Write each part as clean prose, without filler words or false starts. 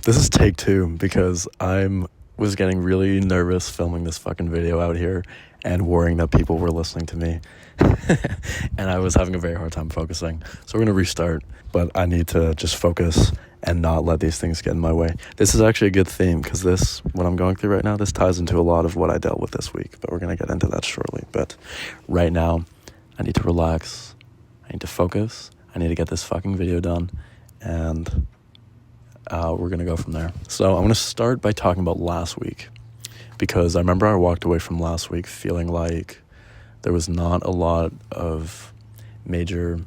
This is take two because was getting really nervous filming this fucking video out here and worrying that people were listening to me. And I was having a very hard time focusing. So we're going to restart, but I need to just focus and not let these things get in my way. This is actually a good theme because what I'm going through right now, this ties into a lot of what I dealt with this week, but we're going to get into that shortly. But right now, I need to relax. I need to focus. I need to get this fucking video done, and we're going to go from there. So I'm going to start by talking about last week, because I remember I walked away from last week feeling like there was not a lot of major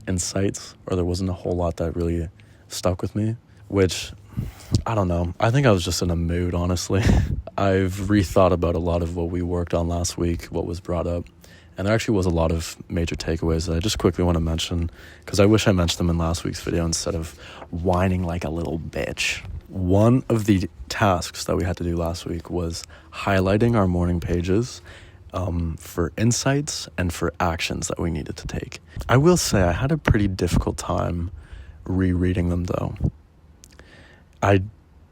insights, or there wasn't a whole lot that really stuck with me, which, I don't know. I think I was just in a mood, honestly. I've rethought about a lot of what we worked on last week, what was brought up, and there actually was a lot of major takeaways that I just quickly want to mention, because I wish I mentioned them in last week's video instead of whining like a little bitch. One of the tasks that we had to do last week was highlighting our morning pages for insights and for actions that we needed to take. I will say I had a pretty difficult time rereading them, though. I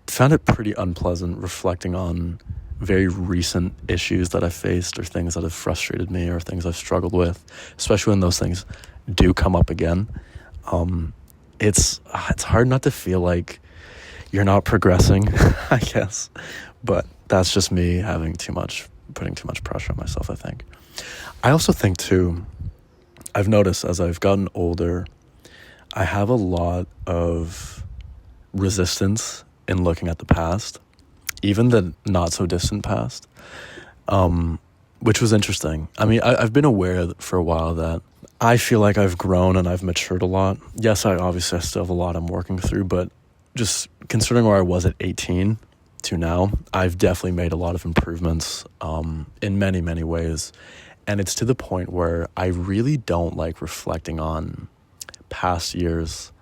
found it pretty unpleasant reflecting on very recent issues that I faced, or things that have frustrated me, or things I've struggled with, especially when those things do come up again. It's hard not to feel like you're not progressing, I guess, but that's just me putting too much pressure on myself, I think. I also think too, I've noticed as I've gotten older, I have a lot of resistance in looking at the past, even the not so distant past, which was interesting. I mean, I've been aware for a while that I feel like I've grown and I've matured a lot. Yes, I still have a lot I'm working through, but just considering where I was at 18 to now, I've definitely made a lot of improvements in many, many ways. And it's to the point where I really don't like reflecting on past years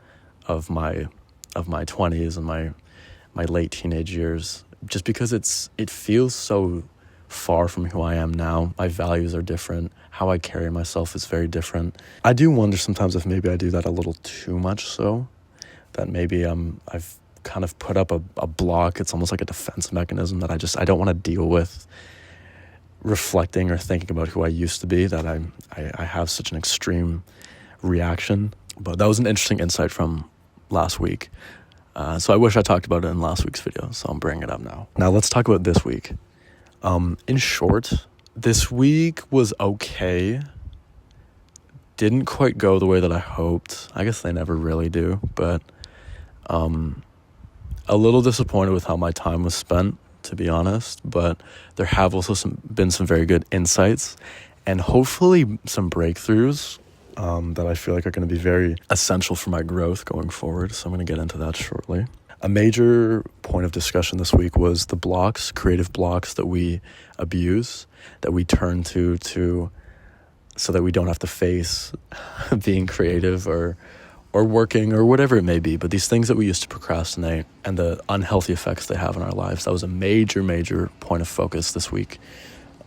of my 20s and my late teenage years, just because it feels so far from who I am now. My values are different. How I carry myself is very different. I do wonder sometimes if maybe I do that a little too much, so that maybe I've kind of put up a block. It's almost like a defense mechanism that I don't want to deal with reflecting or thinking about who I used to be, that I have such an extreme reaction. But that was an interesting insight from last week. So I wish I talked about it in last week's video, so I'm bringing it up now. Now let's talk about this week. In short, this week was okay. Didn't quite go the way that I hoped. I guess they never really do, but a little disappointed with how my time was spent, to be honest, but there have also been some very good insights and hopefully some breakthroughs that I feel like are going to be very essential for my growth going forward. So I'm going to get into that shortly. A major point of discussion this week was the creative blocks that we abuse, that we turn to so that we don't have to face being creative or working or whatever it may be. But these things that we used to procrastinate and the unhealthy effects they have in our lives, that was a major, major point of focus this week.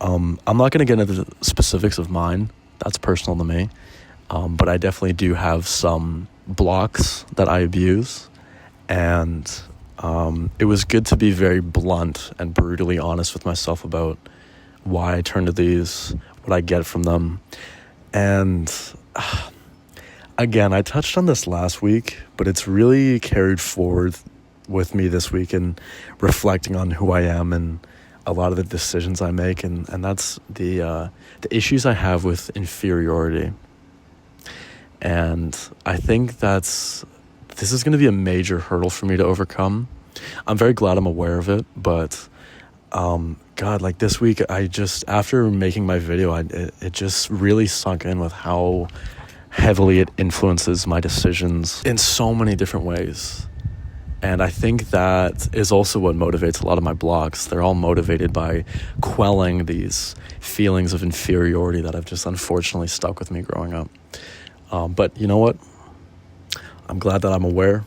I'm not going to get into the specifics of mine. That's personal to me. But I definitely do have some blocks that I abuse. And it was good to be very blunt and brutally honest with myself about why I turn to these, what I get from them. And again, I touched on this last week, but it's really carried forward with me this week in reflecting on who I am and a lot of the decisions I make. And that's the issues I have with inferiority. And I think this is going to be a major hurdle for me to overcome. I'm very glad I'm aware of it, but God, like this week, after making my video, it just really sunk in with how heavily it influences my decisions in so many different ways. And I think that is also what motivates a lot of my blocks. They're all motivated by quelling these feelings of inferiority that have just unfortunately stuck with me growing up. But you know what? I'm glad that I'm aware.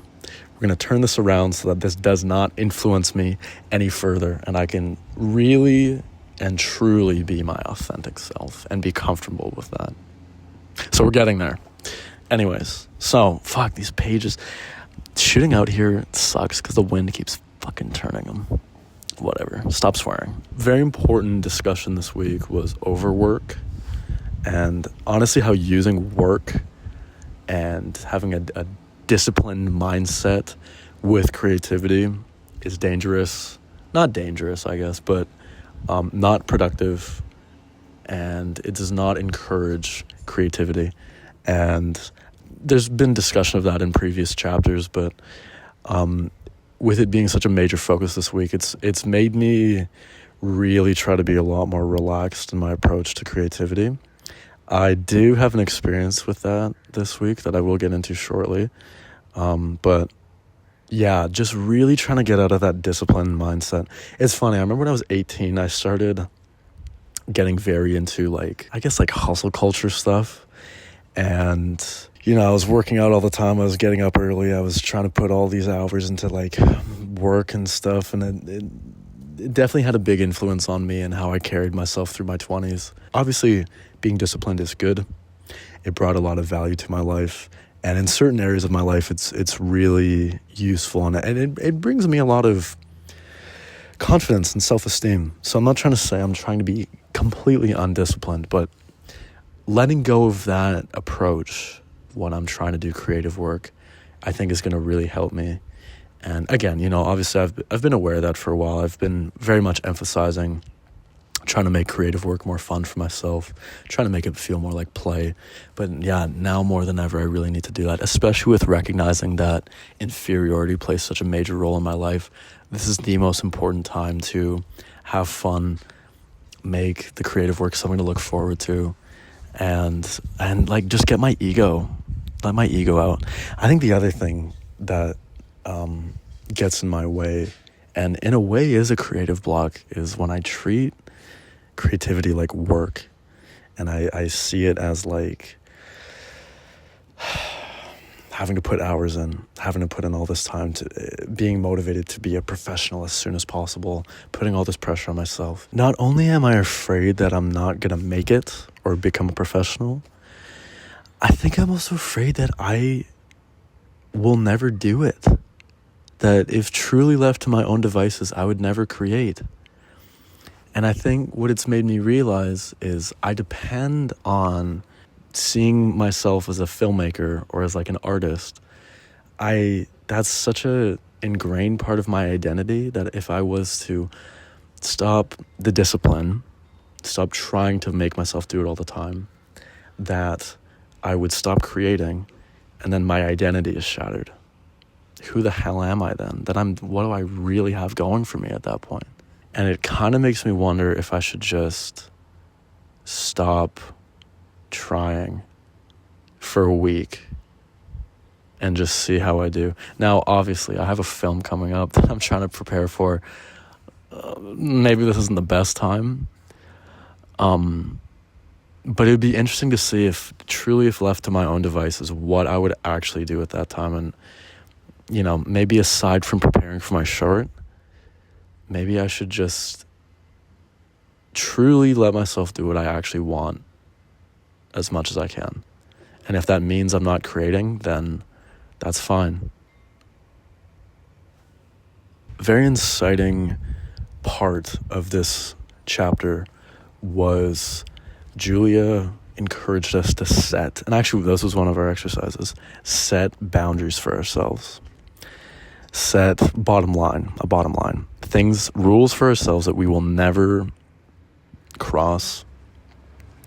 We're going to turn this around so that this does not influence me any further, and I can really and truly be my authentic self and be comfortable with that. So we're getting there. Anyways, so fuck these pages. shooting out here sucks because the wind keeps fucking turning them. Whatever. Stop swearing. Very important discussion this week was overwork, and honestly how using work and having a disciplined mindset with creativity is dangerous. Not dangerous, I guess, but not productive, and it does not encourage creativity. And there's been discussion of that in previous chapters, but with it being such a major focus this week, it's made me really try to be a lot more relaxed in my approach to creativity. I do have an experience with that this week that I will get into shortly, but yeah, just really trying to get out of that disciplined mindset. It's funny, I remember when I was 18, I started getting very into like hustle culture stuff, and I was working out all the time. I was getting up early. I was trying to put all these hours into like work and stuff. And it definitely had a big influence on me and how I carried myself through my 20s. Obviously, being disciplined is good. It brought a lot of value to my life. And in certain areas of my life, it's really useful. And it brings me a lot of confidence and self-esteem. So I'm not trying to say I'm trying to be completely undisciplined, but letting go of that approach when I'm trying to do creative work, I think is going to really help me. And again, obviously I've been aware of that for a while. I've been very much emphasizing trying to make creative work more fun for myself, trying to make it feel more like play. But yeah, now more than ever, I really need to do that, especially with recognizing that inferiority plays such a major role in my life. This is the most important time to have fun, make the creative work something to look forward to, and like just let my ego out. I think the other thing that gets in my way, and in a way is a creative block, is when I treat creativity like work, and I see it as like having to put hours in, having to put in all this time, to being motivated to be a professional as soon as possible, putting all this pressure on myself. Not only am I afraid that I'm not gonna make it or become a professional, I think I'm also afraid that I will never do it. That if truly left to my own devices, I would never create. And I think what it's made me realize is I depend on seeing myself as a filmmaker or as like an artist. That's such a ingrained part of my identity that if I was to stop the discipline, stop trying to make myself do it all the time, that I would stop creating, and then my identity is shattered. Who the hell am I then? What do I really have going for me at that point? And it kind of makes me wonder if I should just stop trying for a week and just see how I do. Now, obviously, I have a film coming up that I'm trying to prepare for. Maybe this isn't the best time. But it would be interesting to see if left to my own devices, what I would actually do at that time. And, maybe aside from preparing for my short, maybe I should just truly let myself do what I actually want as much as I can. And if that means I'm not creating, then that's fine. Very inciting part of this chapter was Julia encouraged us to set, and actually this was one of our exercises, set boundaries for ourselves. Set a bottom line, rules for ourselves that we will never cross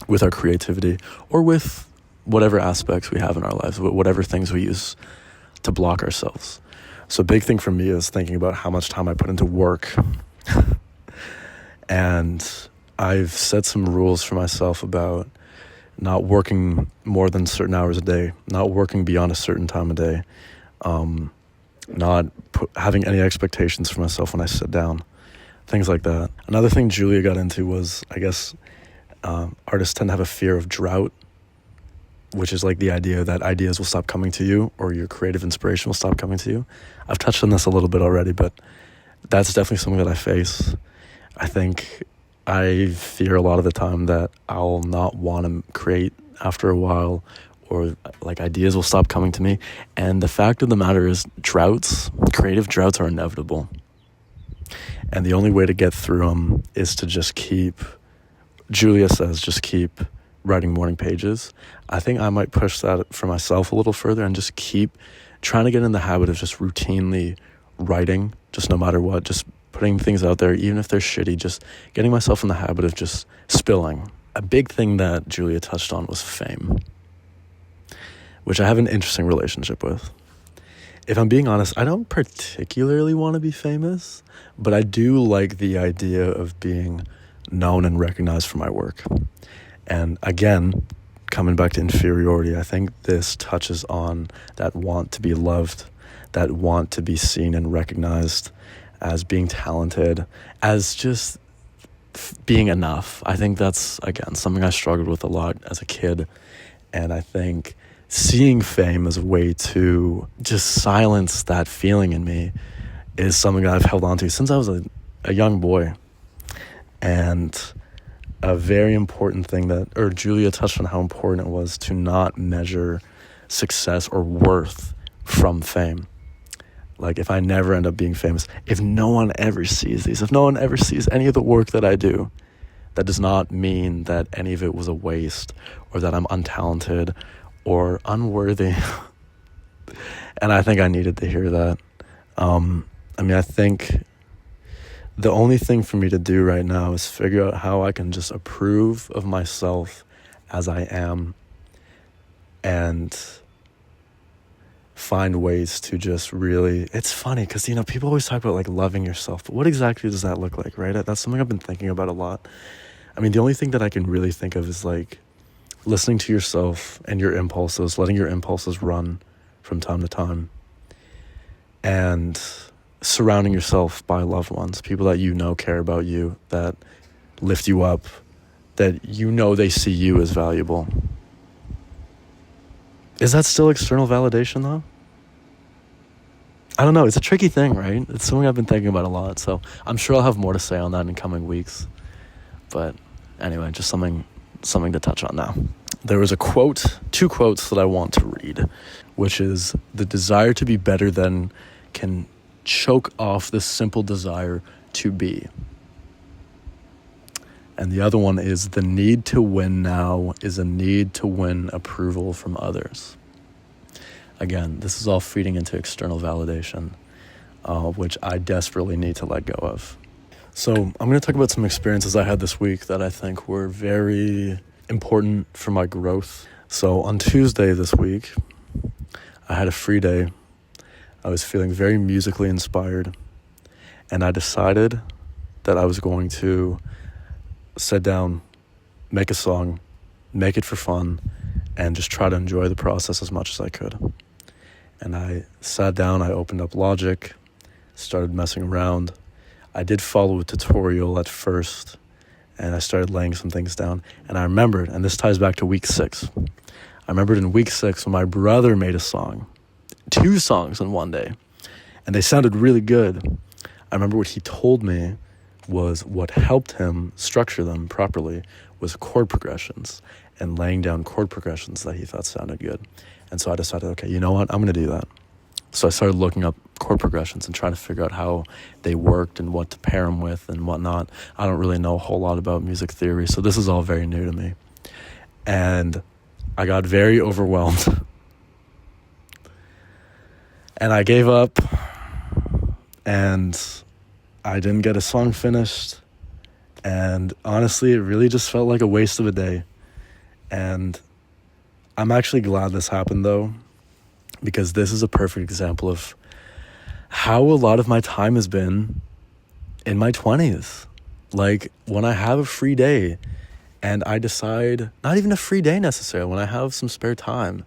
with our creativity or with whatever aspects we have in our lives, whatever things we use to block ourselves. So a big thing for me is thinking about how much time I put into work. And I've set some rules for myself about not working more than certain hours a day, not working beyond a certain time of day, not having any expectations for myself when I sit down, things like that. Another thing Julia got into was, I guess, artists tend to have a fear of drought, which is like the idea that ideas will stop coming to you or your creative inspiration will stop coming to you. I've touched on this a little bit already, but that's definitely something that I face. I think I fear a lot of the time that I'll not want to create after a while, or like ideas will stop coming to me. And the fact of the matter is creative droughts are inevitable. And the only way to get through them is to just keep writing morning pages. I think I might push that for myself a little further and just keep trying to get in the habit of just routinely writing, just no matter what, just putting things out there, even if they're shitty, just getting myself in the habit of just spilling. A big thing that Julia touched on was fame, which I have an interesting relationship with. If I'm being honest, I don't particularly want to be famous, but I do like the idea of being known and recognized for my work. And again, coming back to inferiority, I think this touches on that want to be loved, that want to be seen and recognized as being talented, as just being enough. I think that's, again, something I struggled with a lot as a kid. And I think seeing fame as a way to just silence that feeling in me is something that I've held on to since I was a young boy. And a very important thing Julia touched on how important it was to not measure success or worth from fame. Like, if I never end up being famous, if no one ever sees these, if no one ever sees any of the work that I do, that does not mean that any of it was a waste or that I'm untalented or unworthy. And I think I needed to hear that. I think the only thing for me to do right now is figure out how I can just approve of myself as I am and find ways to just really, it's funny because, people always talk about like loving yourself, but what exactly does that look like, right? That's something I've been thinking about a lot. The only thing that I can really think of is like listening to yourself and your impulses, letting your impulses run from time to time, and surrounding yourself by loved ones, people that care about you, that lift you up, that they see you as valuable. Is that still external validation though? I don't know. It's a tricky thing, right? It's something I've been thinking about a lot, so I'm sure I'll have more to say on that in coming weeks. But anyway, just something to touch on now. There was two quotes that I want to read, which is, "The desire to be better than can choke off the simple desire to be." And the other one is, "The need to win now is a need to win approval from others." Again, this is all feeding into external validation, which I desperately need to let go of. So I'm going to talk about some experiences I had this week that I think were very important for my growth. So on Tuesday this week, I had a free day. I was feeling very musically inspired, and I decided that I was going to sit down, make a song, make it for fun, and just try to enjoy the process as much as I could. And I sat down, I opened up Logic, started messing around. I did follow a tutorial at first, and I started laying some things down. And I remembered, and this ties back to week 6. I remembered in week 6 when my brother made a song, 2 songs in one day, and they sounded really good. I remember what he told me was what helped him structure them properly was chord progressions and laying down chord progressions that he thought sounded good. And so I decided, okay, you know what? I'm going to do that. So I started looking up chord progressions and trying to figure out how they worked and what to pair them with and whatnot. I don't really know a whole lot about music theory, so this is all very new to me. And I got very overwhelmed. And I gave up, and I didn't get a song finished. And honestly, it really just felt like a waste of a day. And I'm actually glad this happened, though, because this is a perfect example of how a lot of my time has been in my 20s. Like, when I have a free day and I decide, not even a free day necessarily, when I have some spare time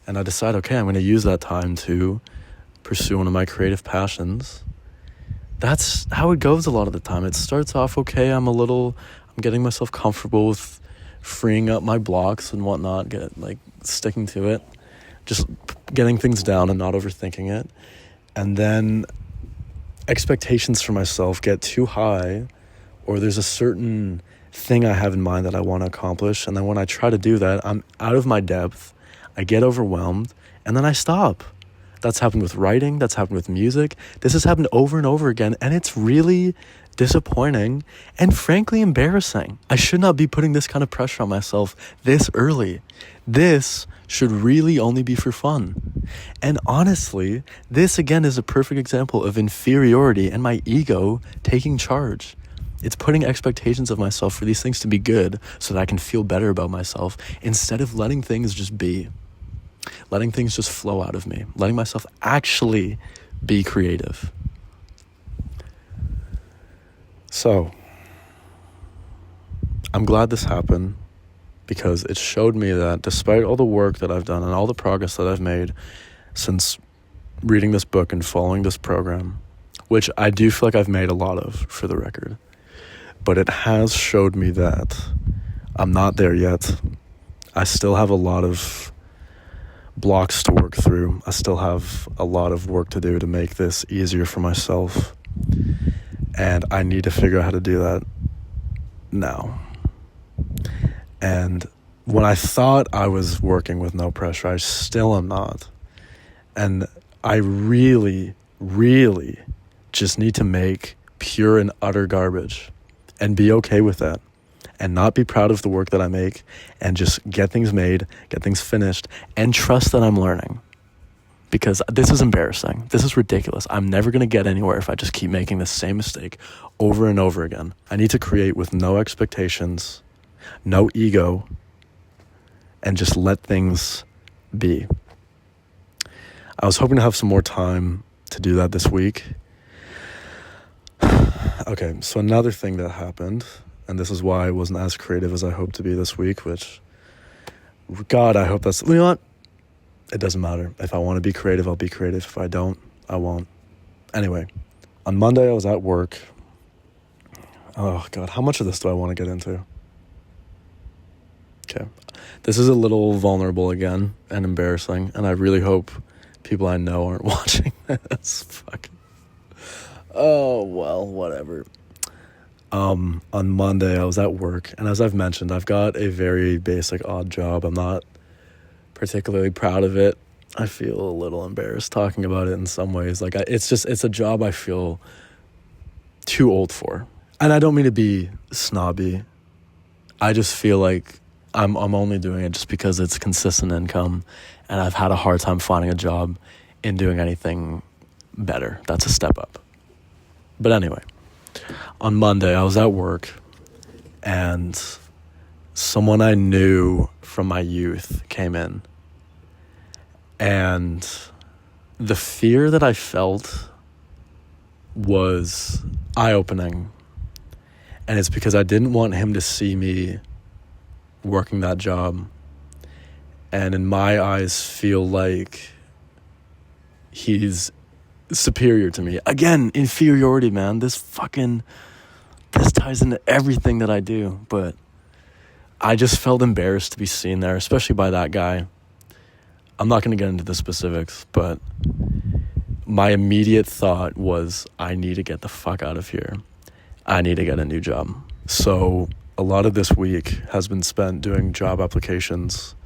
and I decide, okay, I'm going to use that time to pursue one of my creative passions, that's how it goes a lot of the time. It starts off okay, I'm getting myself comfortable with freeing up my blocks and whatnot, sticking to it, just getting things down and not overthinking it. And then expectations for myself get too high, or there's a certain thing I have in mind that I want to accomplish, and then when I try to do that, I'm out of my depth, I get overwhelmed, and then I stop. That's happened with writing. That's happened with music. This has happened over and over again, and it's really disappointing and frankly embarrassing. I should not be putting this kind of pressure on myself this early. This should really only be for fun. And honestly, this again is a perfect example of inferiority and my ego taking charge. It's putting expectations of myself for these things to be good so that I can feel better about myself instead of letting things just be. Letting things just flow out of me. Letting myself actually be creative. So, I'm glad this happened because it showed me that despite all the work that I've done and all the progress that I've made since reading this book and following this program, which I do feel like I've made a lot of, for the record, but it has showed me that I'm not there yet. I still have a lot of blocks to work through. I still have a lot of work to do to make this easier for myself. And I need to figure out how to do that now. And when I thought I was working with no pressure, I still am not. And I really, really just need to make pure and utter garbage and be okay with that and not be proud of the work that I make and just get things made, get things finished, and trust that I'm learning. Because this is embarrassing. This is ridiculous. I'm never going to get anywhere if I just keep making the same mistake over and over again. I need to create with no expectations, no ego, and just let things be. I was hoping to have some more time to do that this week. Okay, so another thing that happened, and this is why I wasn't as creative as I hoped to be this week, which, God, I hope that's, you know what? It doesn't matter. If I want to be creative, I'll be creative. If I don't, I won't. Anyway, on Monday I was at work. Oh, God, how much of this do I want to get into? Okay. This is a little vulnerable again and embarrassing, and I really hope people I know aren't watching this. Fuck. Oh, well, whatever. On Monday, I was at work, and as I've mentioned, I've got a very basic odd job. I'm not particularly proud of it. I feel a little embarrassed talking about it in some ways. Like, it's a job I feel too old for. And I don't mean to be snobby. I just feel like I'm only doing it just because it's consistent income, and I've had a hard time finding a job in doing anything better. That's a step up. But anyway, on Monday, I was at work, and someone I knew from my youth came in. And the fear that I felt was eye-opening. And it's because I didn't want him to see me working that job. And in my eyes, feel like he's superior to me. Again, inferiority, man. This ties into everything that I do. But I just felt embarrassed to be seen there, especially by that guy. I'm not going to get into the specifics, but my immediate thought was, I need to get the fuck out of here. I need to get a new job. So a lot of this week has been spent doing job applications,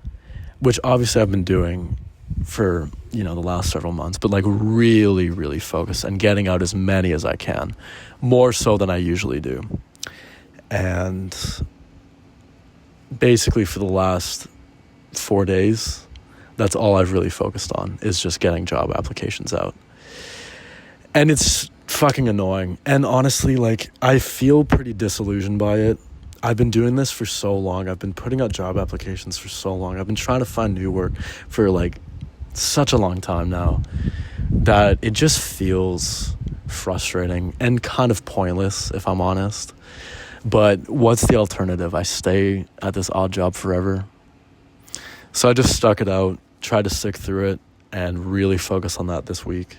which obviously I've been doing for, the last several months, but like really, really focused and getting out as many as I can, more so than I usually do. And basically for the last 4 days, that's all I've really focused on, is just getting job applications out. And it's fucking annoying. And honestly, like, I feel pretty disillusioned by it. I've been doing this for so long. I've been putting out job applications for so long. I've been trying to find new work for like such a long time now that it just feels frustrating and kind of pointless, if I'm honest. But what's the alternative? I stay at this odd job forever. So I just stuck it out, tried to stick through it, and really focus on that this week.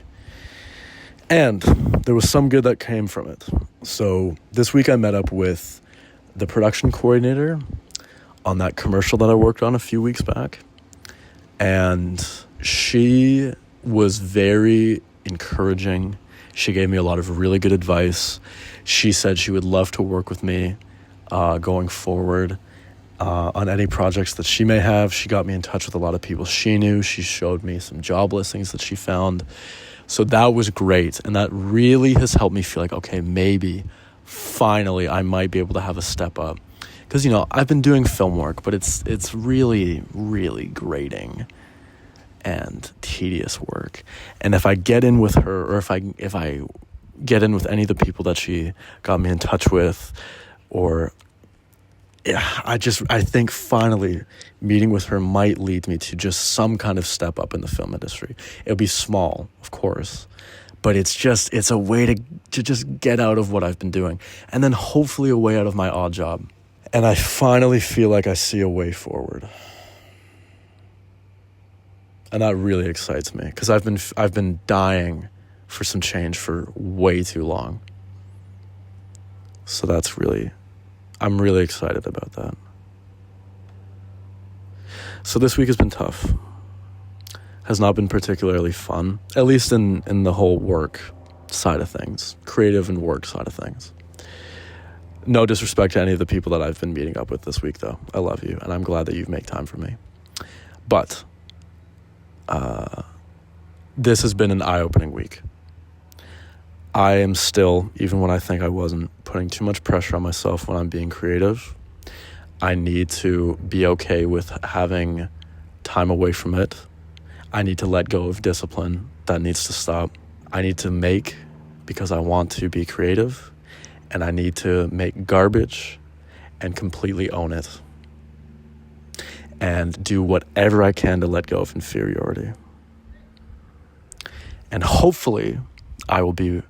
And there was some good that came from it. So this week I met up with the production coordinator on that commercial that I worked on a few weeks back. And she was very encouraging. She gave me a lot of really good advice. She said she would love to work with me going forward. on any projects that she may have. She got me in touch with a lot of people she knew. She showed me some job listings that she found. So that was great. And that really has helped me feel like, okay, maybe finally I might be able to have a step up. Because, I've been doing film work, but it's really, really grating and tedious work. And if I get in with her, or if I get in with any of the people that she got me in touch with, or I think finally meeting with her might lead me to just some kind of step up in the film industry. It'll be small, of course, but it's a way to just get out of what I've been doing, and then hopefully a way out of my odd job. And I finally feel like I see a way forward. And that really excites me, because I've been dying for some change for way too long. So I'm really excited about that. So this week has been tough. Has not been particularly fun, at least in the whole work side of things, creative and work side of things. No disrespect to any of the people that I've been meeting up with this week, though. I love you, and I'm glad that you've made time for me. But this has been an eye-opening week. I am still, even when I think I wasn't, putting too much pressure on myself when I'm being creative. I need to be okay with having time away from it. I need to let go of discipline. That needs to stop. I need to make because I want to be creative, and I need to make garbage and completely own it and do whatever I can to let go of inferiority. And hopefully I will be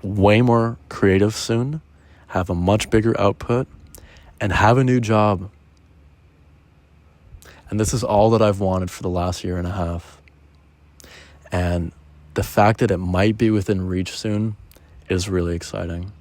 way more creative soon, have a much bigger output, and have a new job. And this is all that I've wanted for the last year and a half. And the fact that it might be within reach soon is really exciting.